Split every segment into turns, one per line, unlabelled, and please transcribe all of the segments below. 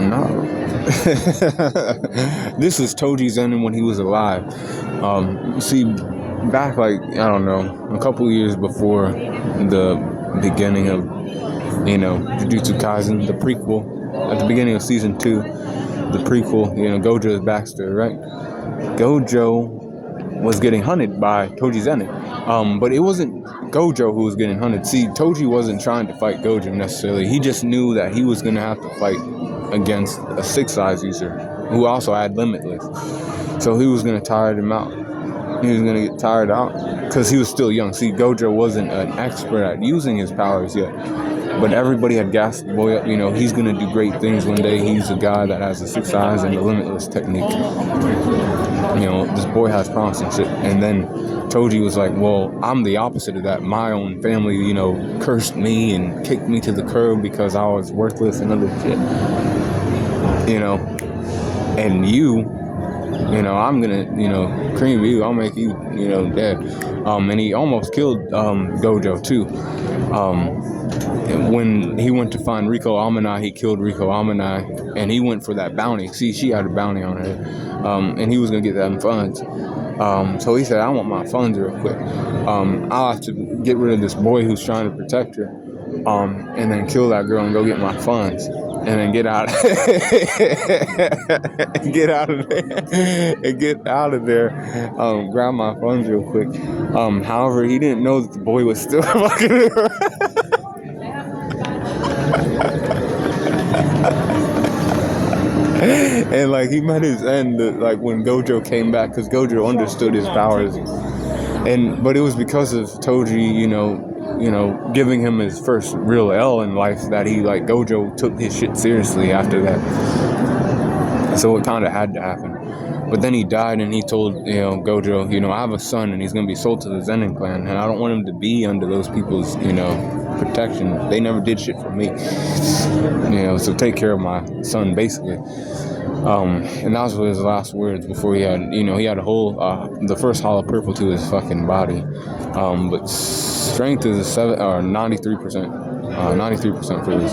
No. This is Toji's ending when he was alive. You see, back like, I don't know, a couple years before the beginning of, Jujutsu Kaisen, the prequel, at the beginning of season 2, the prequel, Gojo's backstory, right? Gojo was getting hunted by Toji's enemy. But it wasn't Gojo who was getting hunted. See, Toji wasn't trying to fight Gojo necessarily. He just knew that he was going to have to fight against a 6-size user who also had Limitless. So he was going to tire him out. He was going to get tired out because he was still young. See, Gojo wasn't an expert at using his powers yet. But everybody had gassed the boy up, he's going to do great things one day. He's a guy that has the 6 eyes and the Limitless technique. This boy has promising shit. And then Toji was like, well, I'm the opposite of that. My own family, cursed me and kicked me to the curb because I was worthless and other shit. And I'm gonna, cream you, I'll make you, dead. And he almost killed Gojo too. When he went to find Riko Amanai, he killed Riko Amanai, and he went for that bounty. See, she had a bounty on her, and he was gonna get them funds. So he said, I want my funds real quick. I'll have to get rid of this boy who's trying to protect her, and then kill that girl and go get my funds. And then get out, get out of there, grab my funds real quick. However, he didn't know that the boy was still fucking around. And like he met his end, like when Gojo came back, because Gojo understood his powers, but it was because of Toji, giving him his first real L in life that Gojo took his shit seriously after that. So it kind of had to happen. But then he died and he told, Gojo, I have a son and he's going to be sold to the Zenin clan and I don't want him to be under those people's, protection. They never did shit for me. So take care of my son, basically. And that was his last words before he had, he had a whole, the first hollow purple to his fucking body. But strength is a 93%. 93% for his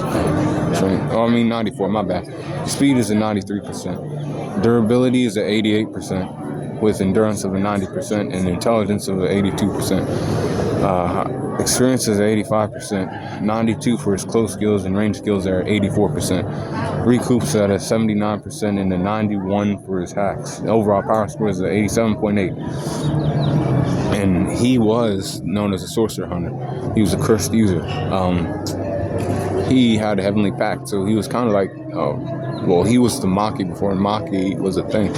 strength. 94, my bad. Speed is a 93%. Durability is at 88%, with endurance of a 90% and intelligence of a 82%. Experience is 85%, 92 for his close skills and range skills are 84%. Recoups at a 79% and a 91 for his hacks. The overall power score is at 87.8. And he was known as a sorcerer hunter. He was a cursed user. He had a heavenly pact, so he was kind of like, he was the Maki before Maki was a thing.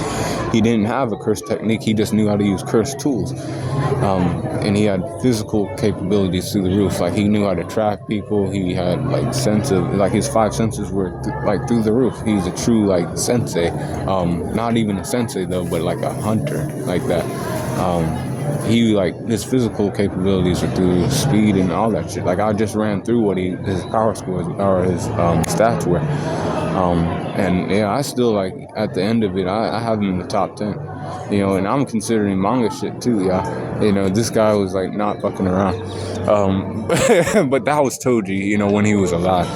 He didn't have a cursed technique, he just knew how to use cursed tools. And he had physical capabilities through the roof. Like, he knew how to track people, he had, his 5 senses were, through the roof. He's a true, sensei. Not even a sensei, though, but, a hunter, like that. His physical capabilities are through speed and all that shit. I just ran through what his power scores or his stats were. I still, at the end of it, I have him in the top 10. And I'm considering manga shit too, this guy was, not fucking around. But that was Toji, when he was alive.